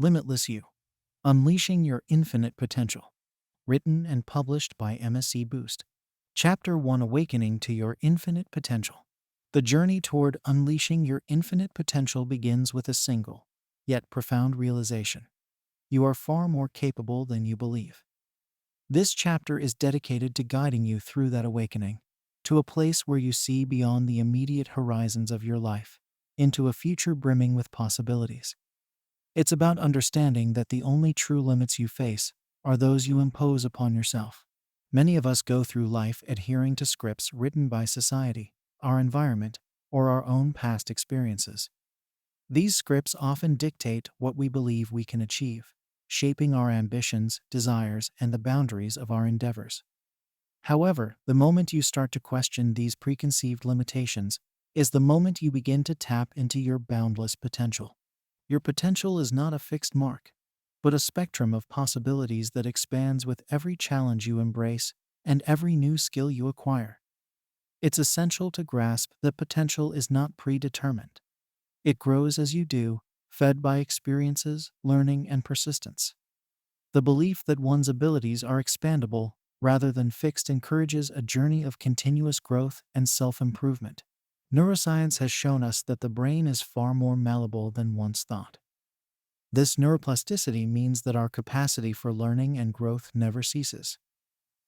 Limitless You, Unleashing Your Infinite Potential. Written and published by MSC Boost. Chapter 1, Awakening to Your Infinite Potential. The journey toward unleashing your infinite potential begins with a single, yet profound realization. You are far more capable than you believe. This chapter is dedicated to guiding you through that awakening, to a place where you see beyond the immediate horizons of your life, into a future brimming with possibilities. It's about understanding that the only true limits you face are those you impose upon yourself. Many of us go through life adhering to scripts written by society, our environment, or our own past experiences. These scripts often dictate what we believe we can achieve, shaping our ambitions, desires, and the boundaries of our endeavors. However, the moment you start to question these preconceived limitations is the moment you begin to tap into your boundless potential. Your potential is not a fixed mark, but a spectrum of possibilities that expands with every challenge you embrace and every new skill you acquire. It's essential to grasp that potential is not predetermined. It grows as you do, fed by experiences, learning, and persistence. The belief that one's abilities are expandable rather than fixed encourages a journey of continuous growth and self-improvement. Neuroscience has shown us that the brain is far more malleable than once thought. This neuroplasticity means that our capacity for learning and growth never ceases.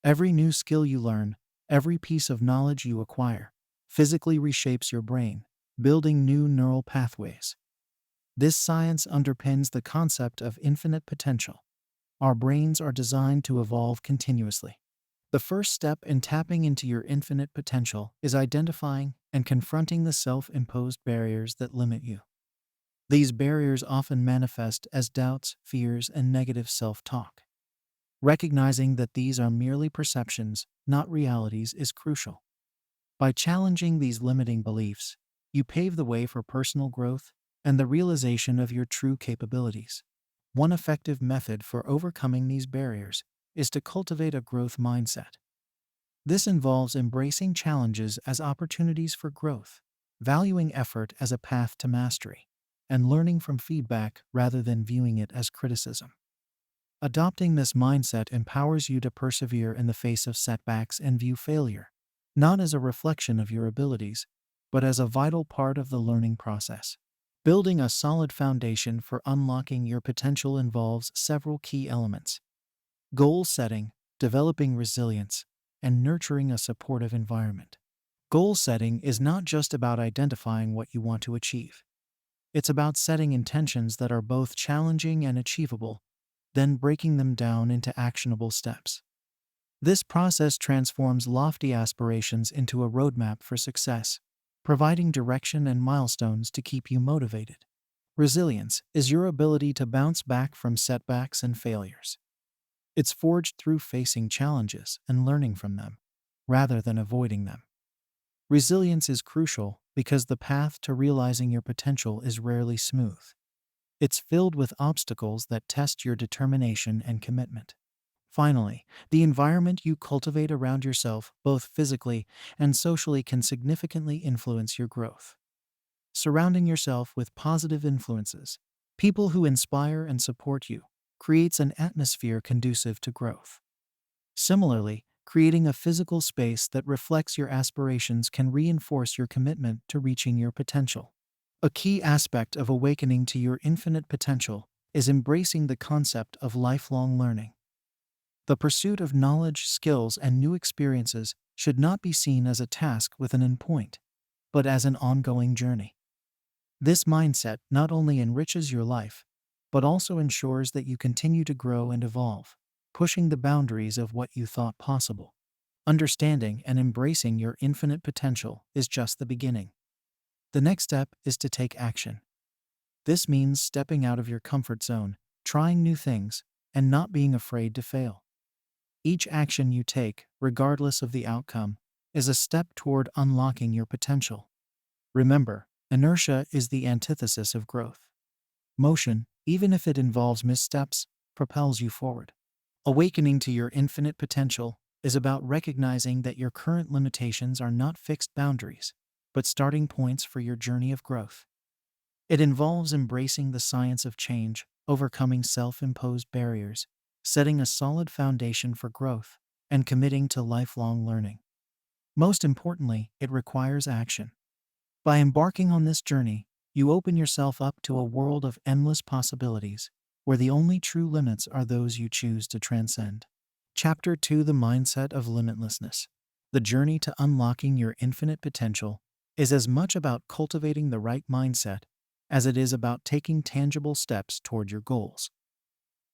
Every new skill you learn, every piece of knowledge you acquire, physically reshapes your brain, building new neural pathways. This science underpins the concept of infinite potential. Our brains are designed to evolve continuously. The first step in tapping into your infinite potential is identifying and confronting the self-imposed barriers that limit you. These barriers often manifest as doubts, fears, and negative self-talk. Recognizing that these are merely perceptions, not realities, is crucial. By challenging these limiting beliefs, you pave the way for personal growth and the realization of your true capabilities. One effective method for overcoming these barriers is to cultivate a growth mindset. This involves embracing challenges as opportunities for growth, valuing effort as a path to mastery, and learning from feedback rather than viewing it as criticism. Adopting this mindset empowers you to persevere in the face of setbacks and view failure, not as a reflection of your abilities, but as a vital part of the learning process. Building a solid foundation for unlocking your potential involves several key elements: goal setting, developing resilience, and nurturing a supportive environment. Goal setting is not just about identifying what you want to achieve. It's about setting intentions that are both challenging and achievable, then breaking them down into actionable steps. This process transforms lofty aspirations into a roadmap for success, providing direction and milestones to keep you motivated. Resilience is your ability to bounce back from setbacks and failures. It's forged through facing challenges and learning from them, rather than avoiding them. Resilience is crucial because the path to realizing your potential is rarely smooth. It's filled with obstacles that test your determination and commitment. Finally, the environment you cultivate around yourself, both physically and socially, can significantly influence your growth. Surrounding yourself with positive influences, people who inspire and support you, creates an atmosphere conducive to growth. Similarly, creating a physical space that reflects your aspirations can reinforce your commitment to reaching your potential. A key aspect of awakening to your infinite potential is embracing the concept of lifelong learning. The pursuit of knowledge, skills, and new experiences should not be seen as a task with an endpoint, but as an ongoing journey. This mindset not only enriches your life, but also ensures that you continue to grow and evolve, pushing the boundaries of what you thought possible. Understanding and embracing your infinite potential is just the beginning. The next step is to take action. This means stepping out of your comfort zone, trying new things, and not being afraid to fail. Each action you take, regardless of the outcome, is a step toward unlocking your potential. Remember, inertia is the antithesis of growth. Motion, even if it involves missteps, propels you forward. Awakening to your infinite potential is about recognizing that your current limitations are not fixed boundaries, but starting points for your journey of growth. It involves embracing the science of change, overcoming self-imposed barriers, setting a solid foundation for growth, and committing to lifelong learning. Most importantly, it requires action. By embarking on this journey, you open yourself up to a world of endless possibilities, where the only true limits are those you choose to transcend. Chapter 2: The Mindset of Limitlessness. The journey to unlocking your infinite potential is as much about cultivating the right mindset as it is about taking tangible steps toward your goals.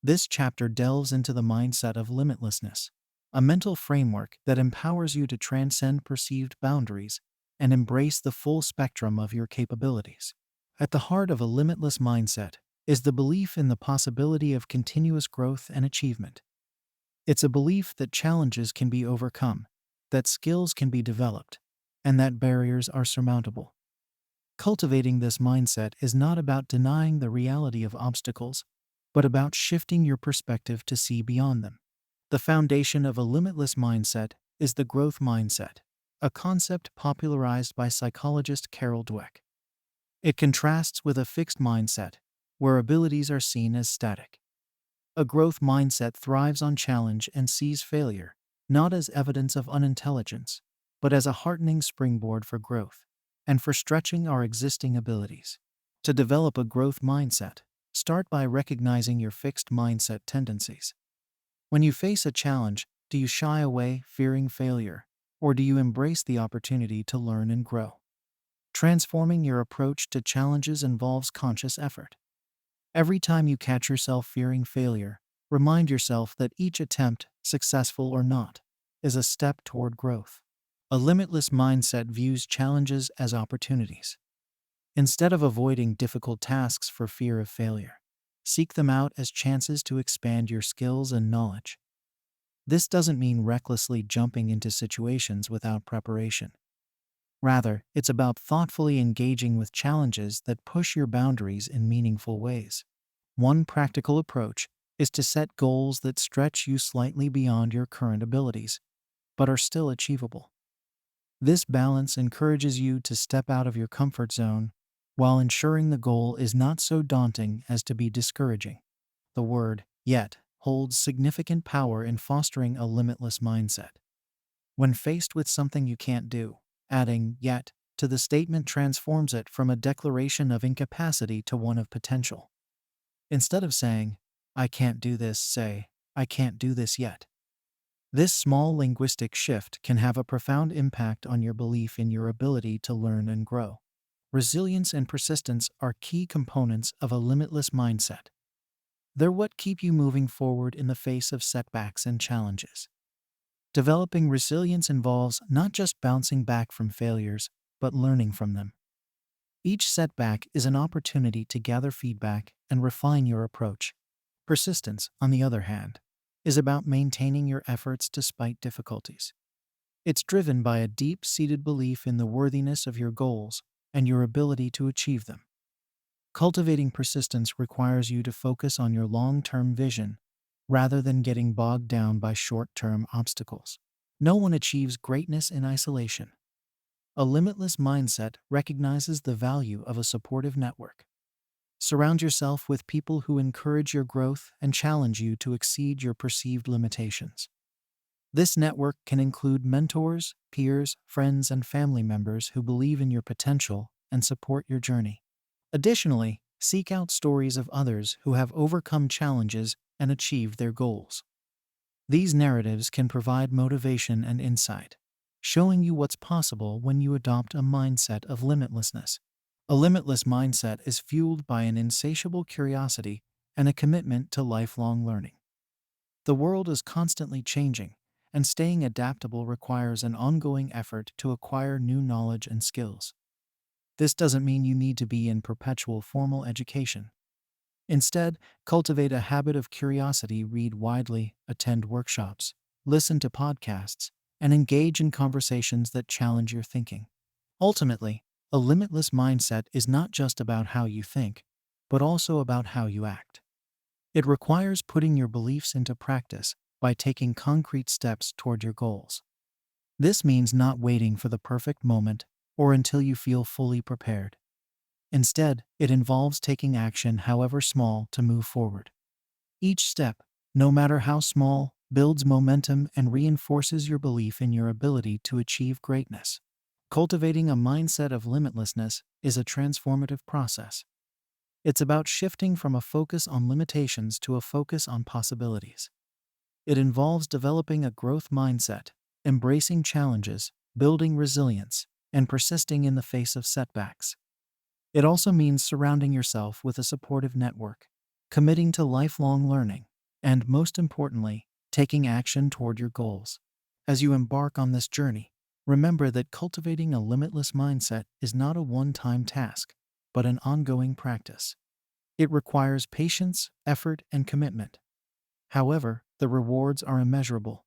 This chapter delves into the mindset of limitlessness, a mental framework that empowers you to transcend perceived boundaries and embrace the full spectrum of your capabilities. At the heart of a limitless mindset is the belief in the possibility of continuous growth and achievement. It's a belief that challenges can be overcome, that skills can be developed, and that barriers are surmountable. Cultivating this mindset is not about denying the reality of obstacles, but about shifting your perspective to see beyond them. The foundation of a limitless mindset is the growth mindset, a concept popularized by psychologist Carol Dweck. It contrasts with a fixed mindset, where abilities are seen as static. A growth mindset thrives on challenge and sees failure, not as evidence of unintelligence, but as a heartening springboard for growth and for stretching our existing abilities. To develop a growth mindset, start by recognizing your fixed mindset tendencies. When you face a challenge, do you shy away, fearing failure, or do you embrace the opportunity to learn and grow? Transforming your approach to challenges involves conscious effort. Every time you catch yourself fearing failure, remind yourself that each attempt, successful or not, is a step toward growth. A limitless mindset views challenges as opportunities. Instead of avoiding difficult tasks for fear of failure, seek them out as chances to expand your skills and knowledge. This doesn't mean recklessly jumping into situations without preparation. Rather, it's about thoughtfully engaging with challenges that push your boundaries in meaningful ways. One practical approach is to set goals that stretch you slightly beyond your current abilities, but are still achievable. This balance encourages you to step out of your comfort zone while ensuring the goal is not so daunting as to be discouraging. The word "yet" holds significant power in fostering a limitless mindset. When faced with something you can't do, adding "yet" to the statement transforms it from a declaration of incapacity to one of potential. Instead of saying, "I can't do this," say, "I can't do this yet." This small linguistic shift can have a profound impact on your belief in your ability to learn and grow. Resilience and persistence are key components of a limitless mindset. They're what keep you moving forward in the face of setbacks and challenges. Developing resilience involves not just bouncing back from failures, but learning from them. Each setback is an opportunity to gather feedback and refine your approach. Persistence, on the other hand, is about maintaining your efforts despite difficulties. It's driven by a deep-seated belief in the worthiness of your goals and your ability to achieve them. Cultivating persistence requires you to focus on your long-term vision rather than getting bogged down by short-term obstacles. No one achieves greatness in isolation. A limitless mindset recognizes the value of a supportive network. Surround yourself with people who encourage your growth and challenge you to exceed your perceived limitations. This network can include mentors, peers, friends, and family members who believe in your potential and support your journey. Additionally, seek out stories of others who have overcome challenges and achieved their goals. These narratives can provide motivation and insight, showing you what's possible when you adopt a mindset of limitlessness. A limitless mindset is fueled by an insatiable curiosity and a commitment to lifelong learning. The world is constantly changing, and staying adaptable requires an ongoing effort to acquire new knowledge and skills. This doesn't mean you need to be in perpetual formal education. Instead, cultivate a habit of curiosity, read widely, attend workshops, listen to podcasts, and engage in conversations that challenge your thinking. Ultimately, a limitless mindset is not just about how you think, but also about how you act. It requires putting your beliefs into practice by taking concrete steps toward your goals. This means not waiting for the perfect moment or until you feel fully prepared. Instead, it involves taking action, however small, to move forward. Each step, no matter how small, builds momentum and reinforces your belief in your ability to achieve greatness. Cultivating a mindset of limitlessness is a transformative process. It's about shifting from a focus on limitations to a focus on possibilities. It involves developing a growth mindset, embracing challenges, building resilience, and persisting in the face of setbacks. It also means surrounding yourself with a supportive network, committing to lifelong learning, and most importantly, taking action toward your goals. As you embark on this journey, remember that cultivating a limitless mindset is not a one-time task, but an ongoing practice. It requires patience, effort, and commitment. However, the rewards are immeasurable.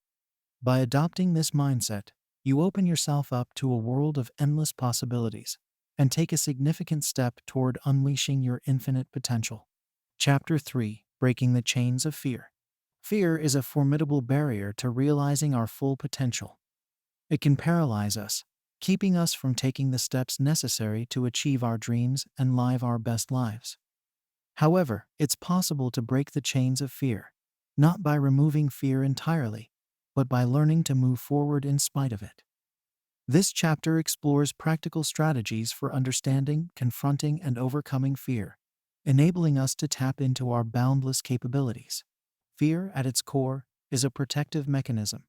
By adopting this mindset, you open yourself up to a world of endless possibilities and take a significant step toward unleashing your infinite potential. Chapter 3: Breaking the Chains of Fear. Fear is a formidable barrier to realizing our full potential. It can paralyze us, keeping us from taking the steps necessary to achieve our dreams and live our best lives. However, it's possible to break the chains of fear, not by removing fear entirely, but by learning to move forward in spite of it. This chapter explores practical strategies for understanding, confronting, and overcoming fear, enabling us to tap into our boundless capabilities. Fear, at its core, is a protective mechanism.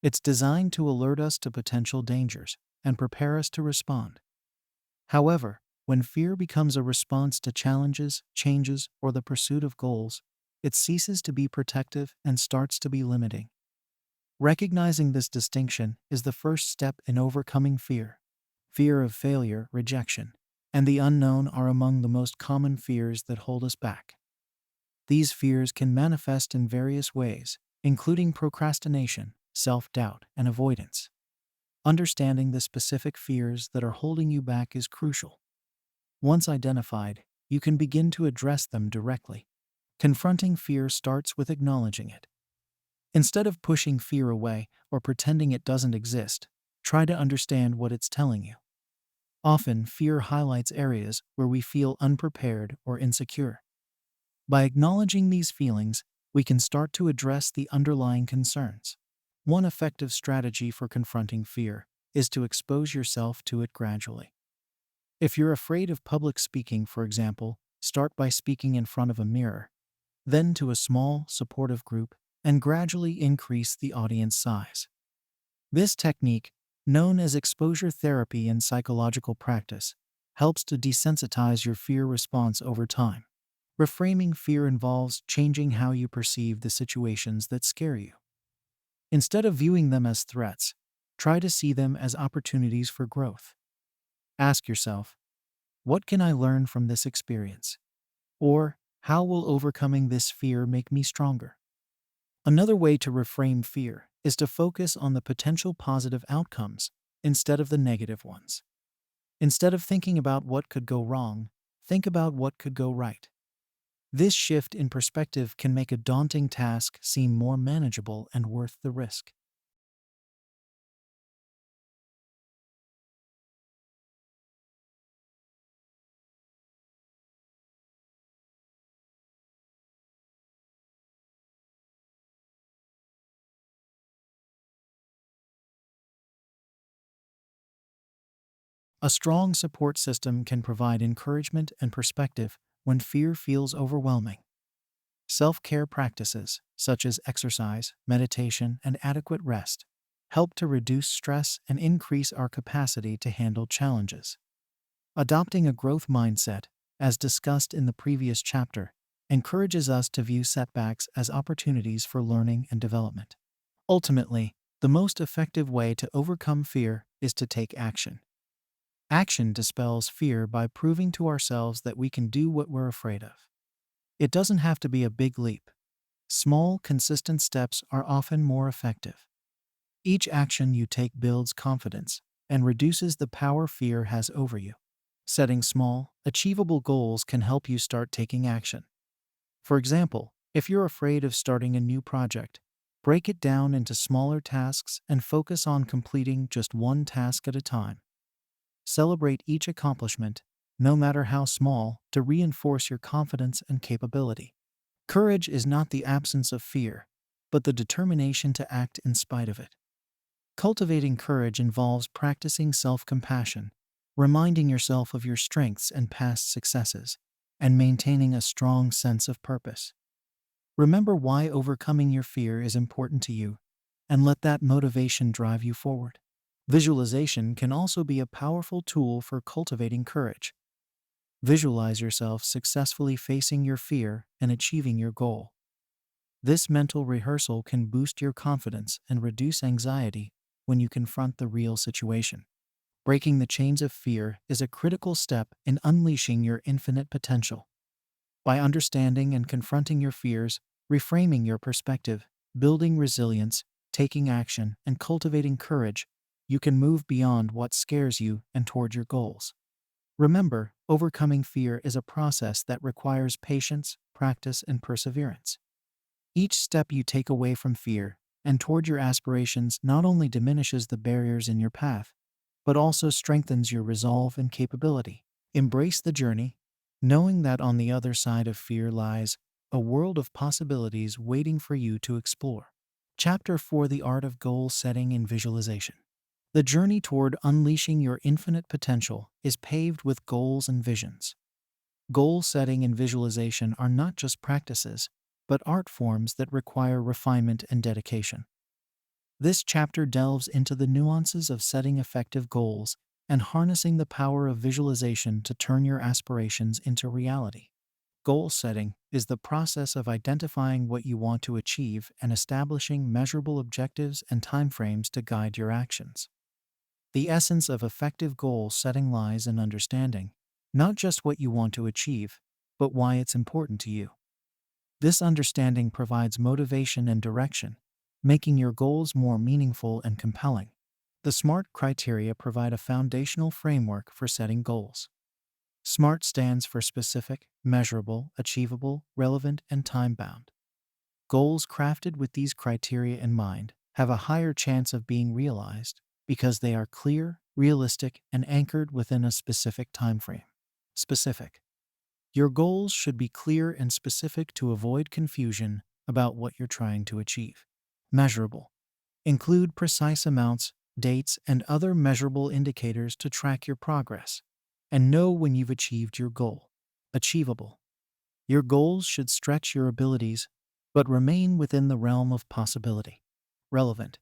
It's designed to alert us to potential dangers and prepare us to respond. However, when fear becomes a response to challenges, changes, or the pursuit of goals, it ceases to be protective and starts to be limiting. Recognizing this distinction is the first step in overcoming fear. Fear of failure, rejection, and the unknown are among the most common fears that hold us back. These fears can manifest in various ways, including procrastination, self-doubt, and avoidance. Understanding the specific fears that are holding you back is crucial. Once identified, you can begin to address them directly. Confronting fear starts with acknowledging it. Instead of pushing fear away or pretending it doesn't exist, try to understand what it's telling you. Often, fear highlights areas where we feel unprepared or insecure. By acknowledging these feelings, we can start to address the underlying concerns. One effective strategy for confronting fear is to expose yourself to it gradually. If you're afraid of public speaking, for example, start by speaking in front of a mirror, then to a small, supportive group, and gradually increase the audience size. This technique, known as exposure therapy in psychological practice, helps to desensitize your fear response over time. Reframing fear involves changing how you perceive the situations that scare you. Instead of viewing them as threats, try to see them as opportunities for growth. Ask yourself, what can I learn from this experience? Or, how will overcoming this fear make me stronger? Another way to reframe fear is to focus on the potential positive outcomes instead of the negative ones. Instead of thinking about what could go wrong, think about what could go right. This shift in perspective can make a daunting task seem more manageable and worth the risk. A strong support system can provide encouragement and perspective when fear feels overwhelming. Self-care practices, such as exercise, meditation, and adequate rest, help to reduce stress and increase our capacity to handle challenges. Adopting a growth mindset, as discussed in the previous chapter, encourages us to view setbacks as opportunities for learning and development. Ultimately, the most effective way to overcome fear is to take action. Action dispels fear by proving to ourselves that we can do what we're afraid of. It doesn't have to be a big leap. Small, consistent steps are often more effective. Each action you take builds confidence and reduces the power fear has over you. Setting small, achievable goals can help you start taking action. For example, if you're afraid of starting a new project, break it down into smaller tasks and focus on completing just one task at a time. Celebrate each accomplishment, no matter how small, to reinforce your confidence and capability. Courage is not the absence of fear, but the determination to act in spite of it. Cultivating courage involves practicing self-compassion, reminding yourself of your strengths and past successes, and maintaining a strong sense of purpose. Remember why overcoming your fear is important to you, and let that motivation drive you forward. Visualization can also be a powerful tool for cultivating courage. Visualize yourself successfully facing your fear and achieving your goal. This mental rehearsal can boost your confidence and reduce anxiety when you confront the real situation. Breaking the chains of fear is a critical step in unleashing your infinite potential. By understanding and confronting your fears, reframing your perspective, building resilience, taking action, and cultivating courage, you can move beyond what scares you and toward your goals. Remember, overcoming fear is a process that requires patience, practice, and perseverance. Each step you take away from fear and toward your aspirations not only diminishes the barriers in your path, but also strengthens your resolve and capability. Embrace the journey, knowing that on the other side of fear lies a world of possibilities waiting for you to explore. Chapter 4: The Art of Goal Setting and Visualization. The journey toward unleashing your infinite potential is paved with goals and visions. Goal setting and visualization are not just practices, but art forms that require refinement and dedication. This chapter delves into the nuances of setting effective goals and harnessing the power of visualization to turn your aspirations into reality. Goal setting is the process of identifying what you want to achieve and establishing measurable objectives and timeframes to guide your actions. The essence of effective goal setting lies in understanding not just what you want to achieve, but why it's important to you. This understanding provides motivation and direction, making your goals more meaningful and compelling. The SMART criteria provide a foundational framework for setting goals. SMART stands for specific, measurable, achievable, relevant, and time-bound. Goals crafted with these criteria in mind have a higher chance of being realized because they are clear, realistic, and anchored within a specific time frame. Specific. Your goals should be clear and specific to avoid confusion about what you're trying to achieve. Measurable. Include precise amounts, dates, and other measurable indicators to track your progress and know when you've achieved your goal. Achievable. Your goals should stretch your abilities, but remain within the realm of possibility. Relevant.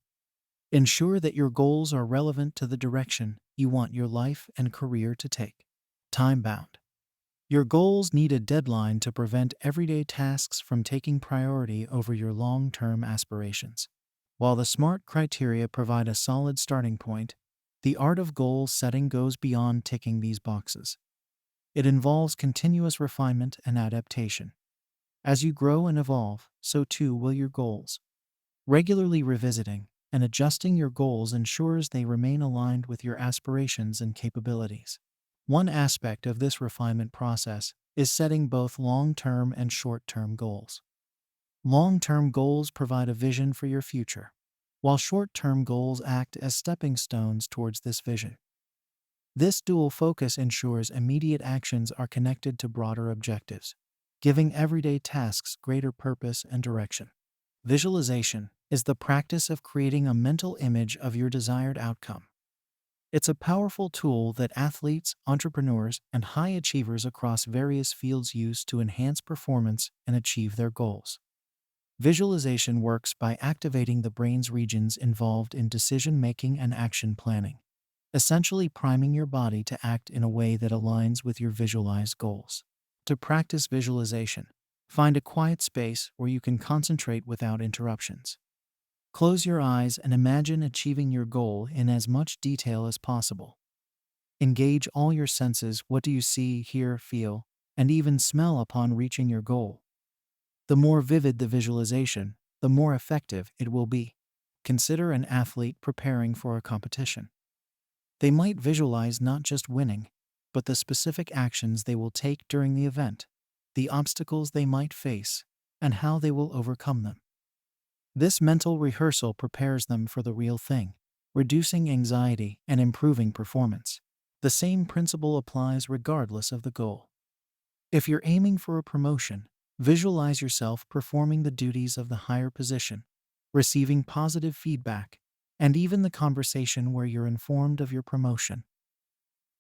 Ensure that your goals are relevant to the direction you want your life and career to take. Time-bound. Your goals need a deadline to prevent everyday tasks from taking priority over your long-term aspirations. While the SMART criteria provide a solid starting point, the art of goal setting goes beyond ticking these boxes. It involves continuous refinement and adaptation. As you grow and evolve, so too will your goals. Regularly revisiting and adjusting your goals ensures they remain aligned with your aspirations and capabilities. One aspect of this refinement process is setting both long-term and short-term goals. Long-term goals provide a vision for your future, while short-term goals act as stepping stones towards this vision. This dual focus ensures immediate actions are connected to broader objectives, giving everyday tasks greater purpose and direction. Visualization is the practice of creating a mental image of your desired outcome. It's a powerful tool that athletes, entrepreneurs, and high achievers across various fields use to enhance performance and achieve their goals. Visualization works by activating the brain's regions involved in decision-making and action planning, essentially priming your body to act in a way that aligns with your visualized goals. To practice visualization, find a quiet space where you can concentrate without interruptions. Close your eyes and imagine achieving your goal in as much detail as possible. Engage all your senses. What do you see, hear, feel, and even smell upon reaching your goal? The more vivid the visualization, the more effective it will be. Consider an athlete preparing for a competition. They might visualize not just winning, but the specific actions they will take during the event, the obstacles they might face, and how they will overcome them. This mental rehearsal prepares them for the real thing, reducing anxiety and improving performance. The same principle applies regardless of the goal. If you're aiming for a promotion, visualize yourself performing the duties of the higher position, receiving positive feedback, and even the conversation where you're informed of your promotion.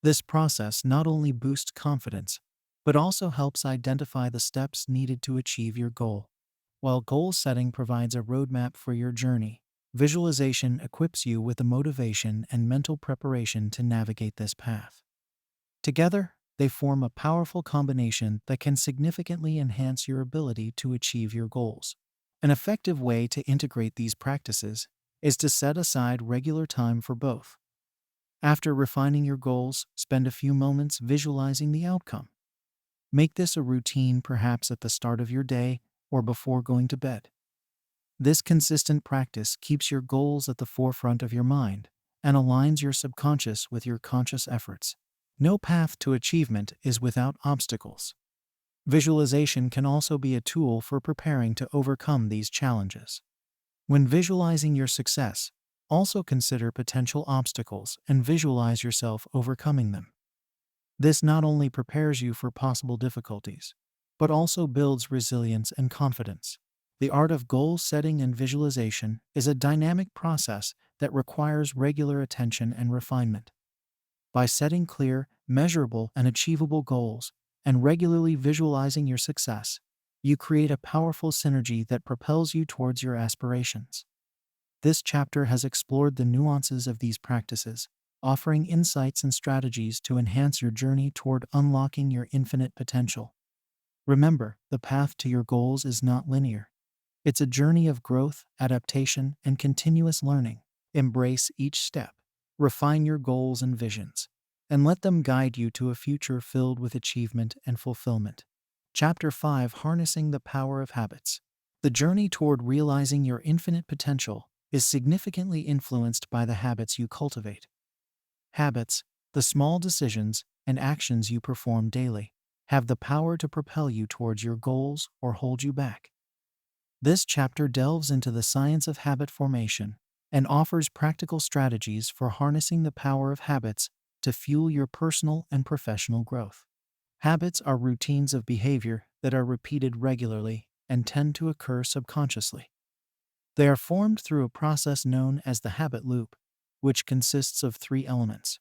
This process not only boosts confidence, but also helps identify the steps needed to achieve your goal. While goal setting provides a roadmap for your journey, visualization equips you with the motivation and mental preparation to navigate this path. Together, they form a powerful combination that can significantly enhance your ability to achieve your goals. An effective way to integrate these practices is to set aside regular time for both. After refining your goals, spend a few moments visualizing the outcome. Make this a routine, perhaps at the start of your day or before going to bed. This consistent practice keeps your goals at the forefront of your mind and aligns your subconscious with your conscious efforts. No path to achievement is without obstacles. Visualization can also be a tool for preparing to overcome these challenges. When visualizing your success, also consider potential obstacles and visualize yourself overcoming them. This not only prepares you for possible difficulties, but also builds resilience and confidence. The art of goal setting and visualization is a dynamic process that requires regular attention and refinement. By setting clear, measurable, and achievable goals and regularly visualizing your success, you create a powerful synergy that propels you towards your aspirations. This chapter has explored the nuances of these practices, offering insights and strategies to enhance your journey toward unlocking your infinite potential. Remember, the path to your goals is not linear. It's a journey of growth, adaptation, and continuous learning. Embrace each step, refine your goals and visions, and let them guide you to a future filled with achievement and fulfillment. Chapter 5: Harnessing the Power of Habits. The journey toward realizing your infinite potential is significantly influenced by the habits you cultivate. Habits, the small decisions and actions you perform daily, have the power to propel you towards your goals or hold you back. This chapter delves into the science of habit formation and offers practical strategies for harnessing the power of habits to fuel your personal and professional growth. Habits are routines of behavior that are repeated regularly and tend to occur subconsciously. They are formed through a process known as the habit loop, which consists of three elements: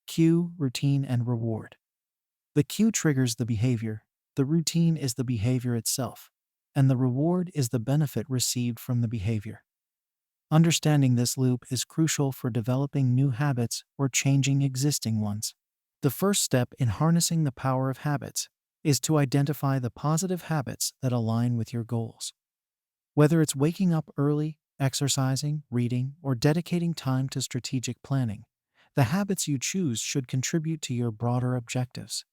cue, routine, and reward. The cue triggers the behavior, the routine is the behavior itself, and the reward is the benefit received from the behavior. Understanding this loop is crucial for developing new habits or changing existing ones. The first step in harnessing the power of habits is to identify the positive habits that align with your goals. Whether it's waking up early, exercising, reading, or dedicating time to strategic planning, the habits you choose should contribute to your broader objectives.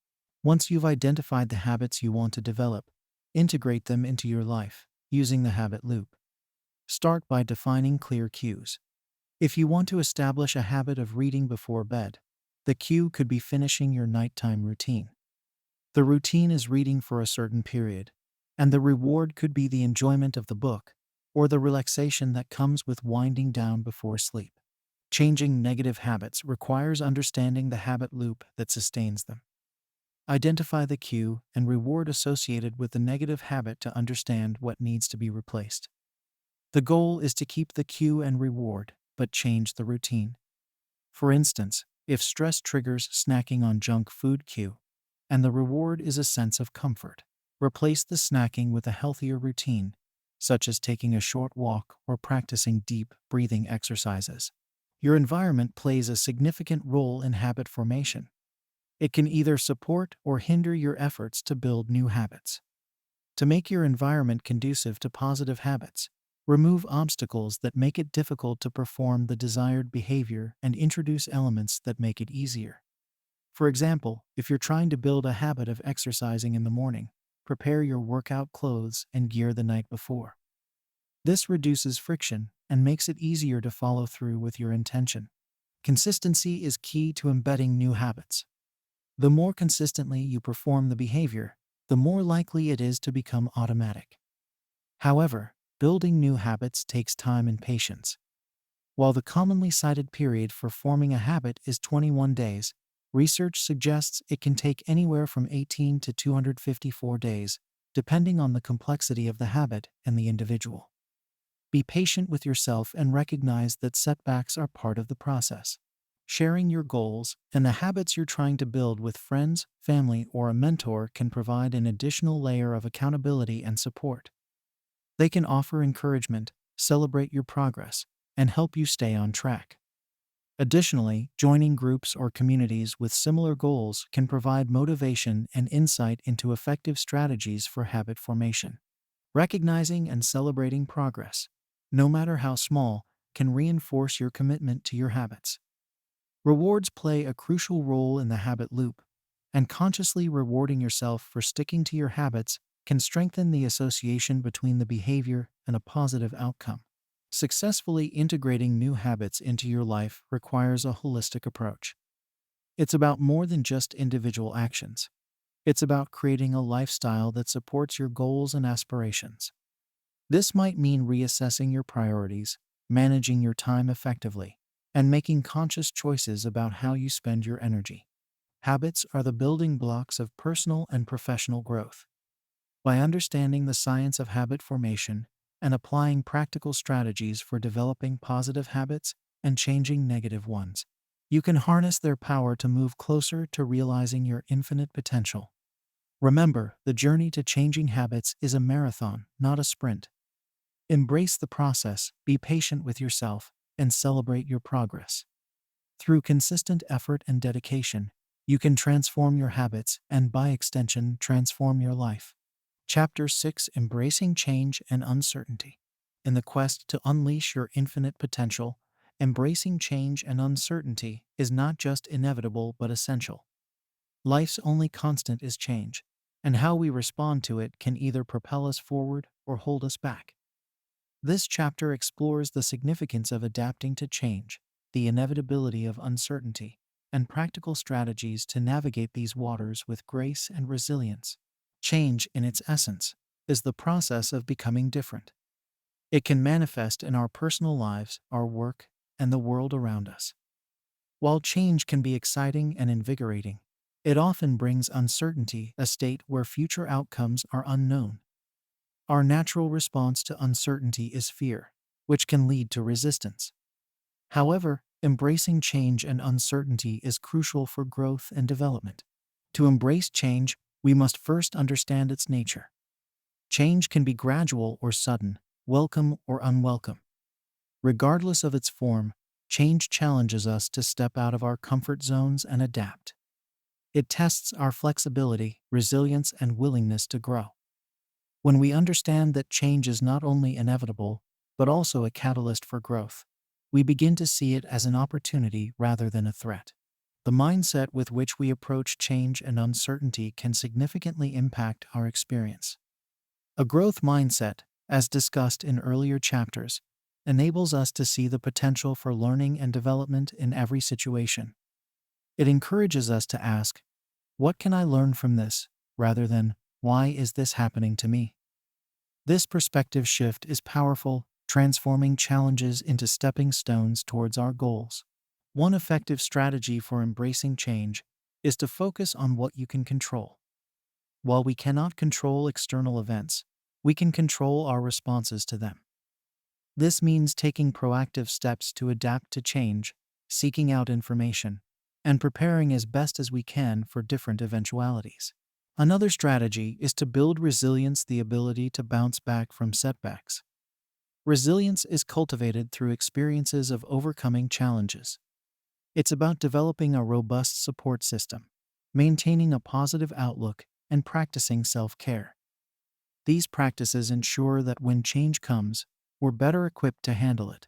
Once you've identified the habits you want to develop, integrate them into your life using the habit loop. Start by defining clear cues. If you want to establish a habit of reading before bed, the cue could be finishing your nighttime routine. The routine is reading for a certain period, and the reward could be the enjoyment of the book or the relaxation that comes with winding down before sleep. Changing negative habits requires understanding the habit loop that sustains them. Identify the cue and reward associated with the negative habit to understand what needs to be replaced. The goal is to keep the cue and reward, but change the routine. For instance, if stress triggers snacking on junk food cue, and the reward is a sense of comfort, replace the snacking with a healthier routine, such as taking a short walk or practicing deep breathing exercises. Your environment plays a significant role in habit formation. It can either support or hinder your efforts to build new habits. To make your environment conducive to positive habits, remove obstacles that make it difficult to perform the desired behavior and introduce elements that make it easier. For example, if you're trying to build a habit of exercising in the morning, prepare your workout clothes and gear the night before. This reduces friction and makes it easier to follow through with your intention. Consistency is key to embedding new habits. The more consistently you perform the behavior, the more likely it is to become automatic. However, building new habits takes time and patience. While the commonly cited period for forming a habit is 21 days, Research suggests it can take anywhere from 18 to 254 days, depending on the complexity of the habit and the individual. Be patient with yourself and recognize that setbacks are part of the process. Sharing your goals and the habits you're trying to build with friends, family, or a mentor can provide an additional layer of accountability and support. They can offer encouragement, celebrate your progress, and help you stay on track. Additionally, joining groups or communities with similar goals can provide motivation and insight into effective strategies for habit formation. Recognizing and celebrating progress, no matter how small, can reinforce your commitment to your habits. Rewards play a crucial role in the habit loop, and consciously rewarding yourself for sticking to your habits can strengthen the association between the behavior and a positive outcome. Successfully integrating new habits into your life requires a holistic approach. It's about more than just individual actions. It's about creating a lifestyle that supports your goals and aspirations. This might mean reassessing your priorities, managing your time effectively, and making conscious choices about how you spend your energy. Habits are the building blocks of personal and professional growth. By understanding the science of habit formation and applying practical strategies for developing positive habits and changing negative ones, you can harness their power to move closer to realizing your infinite potential. Remember, the journey to changing habits is a marathon, not a sprint. Embrace the process, be patient with yourself, and celebrate your progress. Through consistent effort and dedication, you can transform your habits and, by extension, transform your life. Chapter 6: Embracing Change and Uncertainty. In the quest to unleash your infinite potential, embracing change and uncertainty is not just inevitable but essential. Life's only constant is change, and how we respond to it can either propel us forward or hold us back. This chapter explores the significance of adapting to change, the inevitability of uncertainty, and practical strategies to navigate these waters with grace and resilience. Change, in its essence, is the process of becoming different. It can manifest in our personal lives, our work, and the world around us. While change can be exciting and invigorating, it often brings uncertainty, a state where future outcomes are unknown. Our natural response to uncertainty is fear, which can lead to resistance. However, embracing change and uncertainty is crucial for growth and development. To embrace change, we must first understand its nature. Change can be gradual or sudden, welcome or unwelcome. Regardless of its form, change challenges us to step out of our comfort zones and adapt. It tests our flexibility, resilience, and willingness to grow. When we understand that change is not only inevitable, but also a catalyst for growth, we begin to see it as an opportunity rather than a threat. The mindset with which we approach change and uncertainty can significantly impact our experience. A growth mindset, as discussed in earlier chapters, enables us to see the potential for learning and development in every situation. It encourages us to ask, "What can I learn from this?" rather than, "Why is this happening to me?" This perspective shift is powerful, transforming challenges into stepping stones towards our goals. One effective strategy for embracing change is to focus on what you can control. While we cannot control external events, we can control our responses to them. This means taking proactive steps to adapt to change, seeking out information, and preparing as best as we can for different eventualities. Another strategy is to build resilience, the ability to bounce back from setbacks. Resilience is cultivated through experiences of overcoming challenges. It's about developing a robust support system, maintaining a positive outlook, and practicing self-care. These practices ensure that when change comes, we're better equipped to handle it.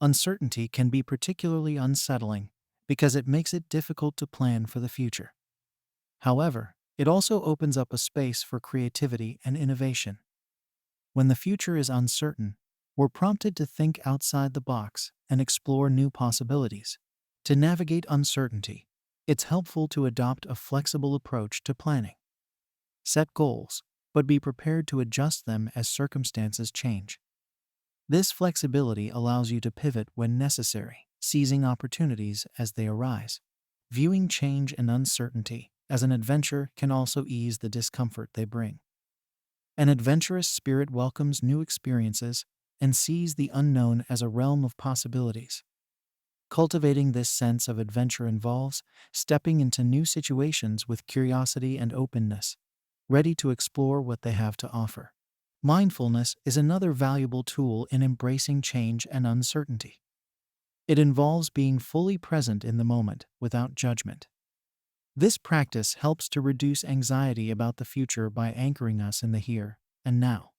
Uncertainty can be particularly unsettling because it makes it difficult to plan for the future. However, it also opens up a space for creativity and innovation. When the future is uncertain, we're prompted to think outside the box and explore new possibilities. To navigate uncertainty, it's helpful to adopt a flexible approach to planning. Set goals, but be prepared to adjust them as circumstances change. This flexibility allows you to pivot when necessary, seizing opportunities as they arise. Viewing change and uncertainty as an adventure can also ease the discomfort they bring. An adventurous spirit welcomes new experiences and sees the unknown as a realm of possibilities. Cultivating this sense of adventure involves stepping into new situations with curiosity and openness, ready to explore what they have to offer. Mindfulness is another valuable tool in embracing change and uncertainty. It involves being fully present in the moment without judgment. This practice helps to reduce anxiety about the future by anchoring us in the here and now.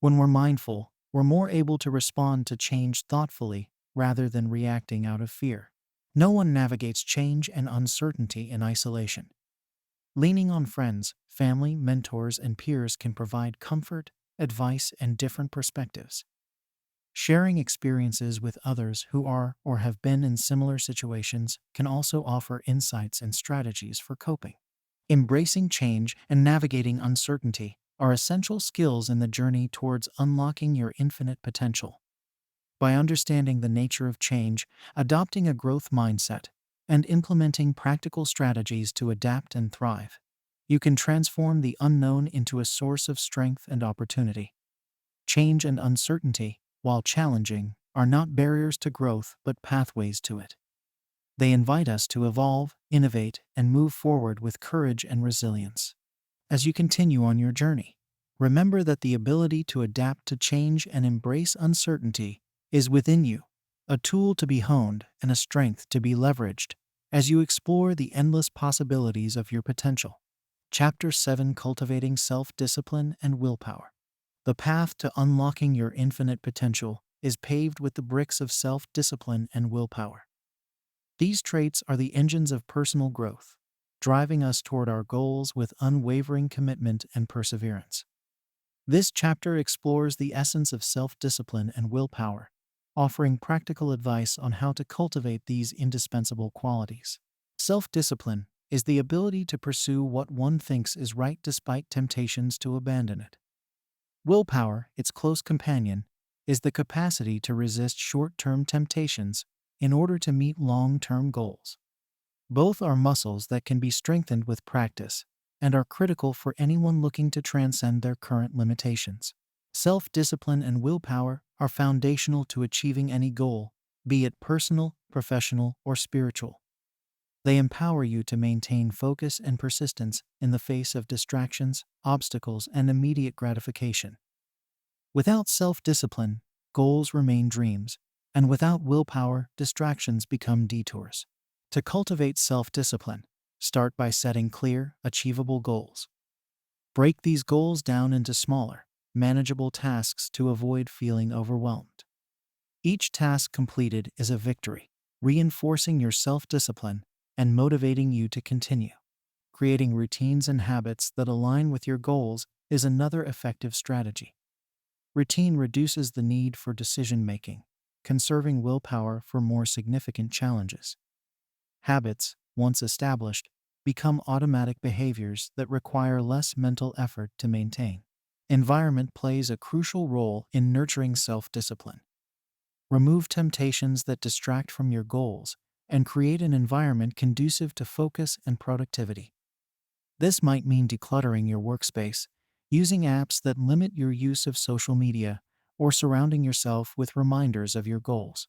When we're mindful, we're more able to respond to change thoughtfully rather than reacting out of fear. No one navigates change and uncertainty in isolation. Leaning on friends, family, mentors, and peers can provide comfort, advice, and different perspectives. Sharing experiences with others who are or have been in similar situations can also offer insights and strategies for coping. Embracing change and navigating uncertainty are essential skills in the journey towards unlocking your infinite potential. By understanding the nature of change, adopting a growth mindset, and implementing practical strategies to adapt and thrive, you can transform the unknown into a source of strength and opportunity. Change and uncertainty, while challenging, are not barriers to growth but pathways to it. They invite us to evolve, innovate, and move forward with courage and resilience. As you continue on your journey, remember that the ability to adapt to change and embrace uncertainty is within you, a tool to be honed and a strength to be leveraged as you explore the endless possibilities of your potential. Chapter 7: Cultivating Self-Discipline and Willpower. The path to unlocking your infinite potential is paved with the bricks of self-discipline and willpower. These traits are the engines of personal growth, driving us toward our goals with unwavering commitment and perseverance. This chapter explores the essence of self-discipline and willpower, offering practical advice on how to cultivate these indispensable qualities. Self-discipline is the ability to pursue what one thinks is right despite temptations to abandon it. Willpower, its close companion, is the capacity to resist short-term temptations in order to meet long-term goals. Both are muscles that can be strengthened with practice and are critical for anyone looking to transcend their current limitations. Self-discipline and willpower are foundational to achieving any goal, be it personal, professional, or spiritual. They empower you to maintain focus and persistence in the face of distractions, obstacles, and immediate gratification. Without self-discipline, goals remain dreams, and without willpower, distractions become detours. To cultivate self-discipline, start by setting clear, achievable goals. Break these goals down into smaller, manageable tasks to avoid feeling overwhelmed. Each task completed is a victory, reinforcing your self-discipline and motivating you to continue. Creating routines and habits that align with your goals is another effective strategy. Routine reduces the need for decision-making, conserving willpower for more significant challenges. Habits, once established, become automatic behaviors that require less mental effort to maintain. Environment plays a crucial role in nurturing self-discipline. Remove temptations that distract from your goals and create an environment conducive to focus and productivity. This might mean decluttering your workspace, using apps that limit your use of social media, or surrounding yourself with reminders of your goals.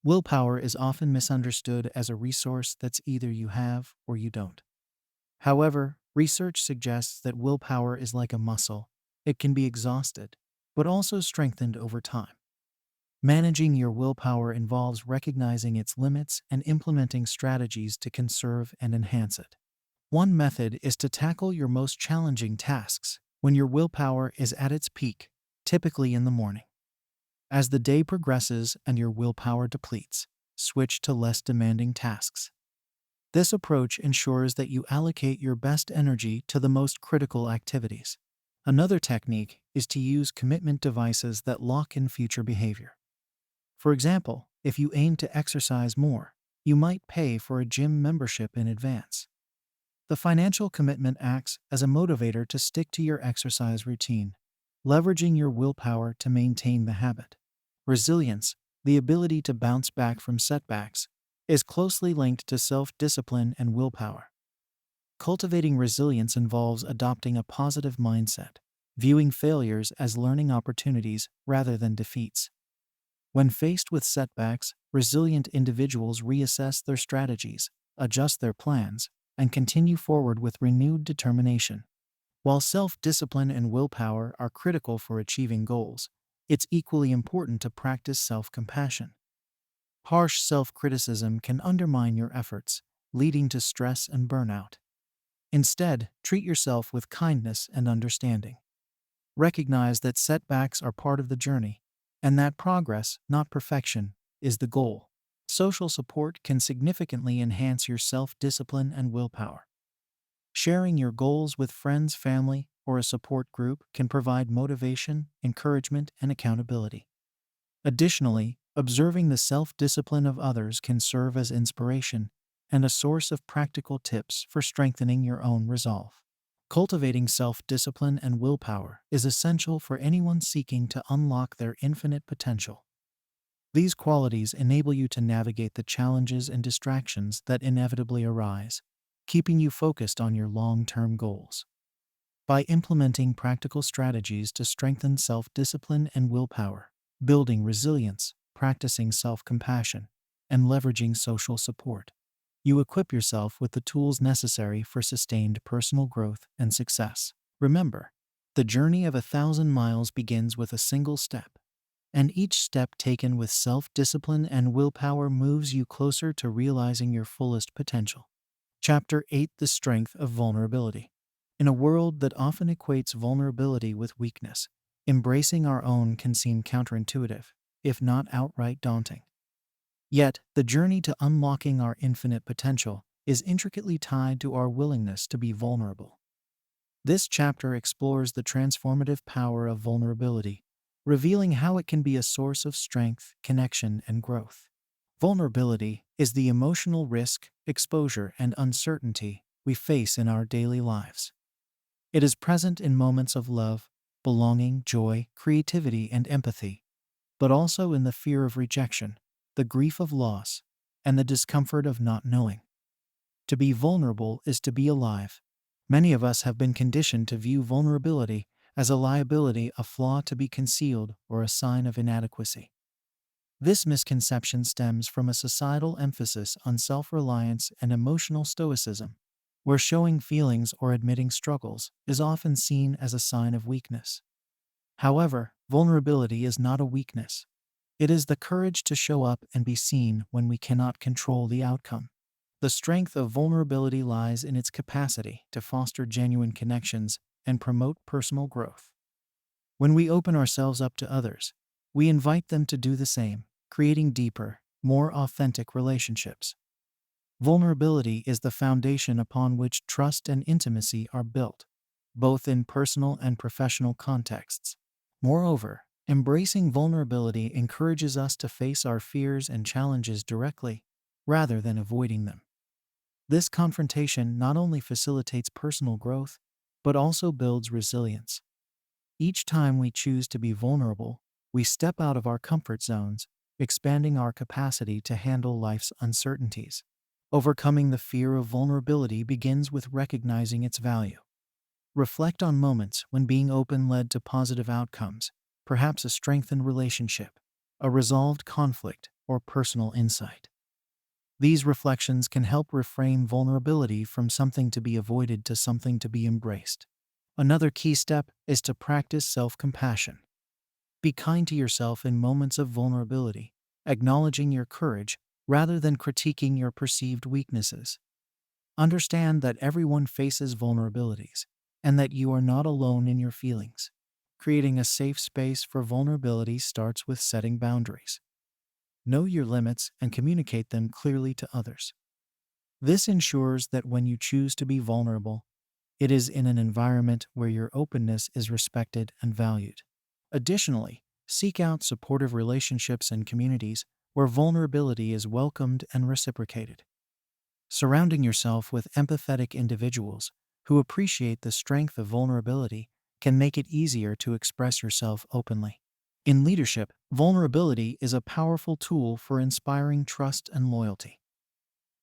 Willpower is often misunderstood as a resource that's either you have or you don't. However, research suggests that willpower is like a muscle. It can be exhausted, but also strengthened over time. Managing your willpower involves recognizing its limits and implementing strategies to conserve and enhance it. One method is to tackle your most challenging tasks when your willpower is at its peak, typically in the morning. As the day progresses and your willpower depletes, switch to less demanding tasks. This approach ensures that you allocate your best energy to the most critical activities. Another technique is to use commitment devices that lock in future behavior. For example, if you aim to exercise more, you might pay for a gym membership in advance. The financial commitment acts as a motivator to stick to your exercise routine, leveraging your willpower to maintain the habit. Resilience, the ability to bounce back from setbacks, is closely linked to self-discipline and willpower. Cultivating resilience involves adopting a positive mindset, viewing failures as learning opportunities rather than defeats. When faced with setbacks, resilient individuals reassess their strategies, adjust their plans, and continue forward with renewed determination. While self-discipline and willpower are critical for achieving goals, it's equally important to practice self-compassion. Harsh self-criticism can undermine your efforts, leading to stress and burnout. Instead, treat yourself with kindness and understanding. Recognize that setbacks are part of the journey, and that progress, not perfection, is the goal. Social support can significantly enhance your self-discipline and willpower. Sharing your goals with friends, family, or a support group can provide motivation, encouragement, and accountability. Additionally, observing the self-discipline of others can serve as inspiration and a source of practical tips for strengthening your own resolve. Cultivating self-discipline and willpower is essential for anyone seeking to unlock their infinite potential. These qualities enable you to navigate the challenges and distractions that inevitably arise, keeping you focused on your long-term goals. By implementing practical strategies to strengthen self-discipline and willpower, building resilience, practicing self-compassion, and leveraging social support, you equip yourself with the tools necessary for sustained personal growth and success. Remember, the journey of 1,000 miles begins with a single step, and each step taken with self-discipline and willpower moves you closer to realizing your fullest potential. Chapter 8: The Strength of Vulnerability. In a world that often equates vulnerability with weakness, embracing our own can seem counterintuitive, if not outright daunting. Yet, the journey to unlocking our infinite potential is intricately tied to our willingness to be vulnerable. This chapter explores the transformative power of vulnerability, revealing how it can be a source of strength, connection, and growth. Vulnerability is the emotional risk, exposure, and uncertainty we face in our daily lives. It is present in moments of love, belonging, joy, creativity, and empathy, but also in the fear of rejection, the grief of loss, and the discomfort of not knowing. To be vulnerable is to be alive. Many of us have been conditioned to view vulnerability as a liability, a flaw to be concealed, or a sign of inadequacy. This misconception stems from a societal emphasis on self-reliance and emotional stoicism, where showing feelings or admitting struggles is often seen as a sign of weakness. However, vulnerability is not a weakness. It is the courage to show up and be seen when we cannot control the outcome. The strength of vulnerability lies in its capacity to foster genuine connections and promote personal growth. When we open ourselves up to others, we invite them to do the same, creating deeper, more authentic relationships. Vulnerability is the foundation upon which trust and intimacy are built, both in personal and professional contexts. Moreover, embracing vulnerability encourages us to face our fears and challenges directly, rather than avoiding them. This confrontation not only facilitates personal growth, but also builds resilience. Each time we choose to be vulnerable, we step out of our comfort zones, expanding our capacity to handle life's uncertainties. Overcoming the fear of vulnerability begins with recognizing its value. Reflect on moments when being open led to positive outcomes, perhaps a strengthened relationship, a resolved conflict, or personal insight. These reflections can help reframe vulnerability from something to be avoided to something to be embraced. Another key step is to practice self-compassion. Be kind to yourself in moments of vulnerability, acknowledging your courage rather than critiquing your perceived weaknesses. Understand that everyone faces vulnerabilities, and that you are not alone in your feelings. Creating a safe space for vulnerability starts with setting boundaries. Know your limits and communicate them clearly to others. This ensures that when you choose to be vulnerable, it is in an environment where your openness is respected and valued. Additionally, seek out supportive relationships and communities where vulnerability is welcomed and reciprocated. Surrounding yourself with empathetic individuals who appreciate the strength of vulnerability can make it easier to express yourself openly. In leadership, vulnerability is a powerful tool for inspiring trust and loyalty.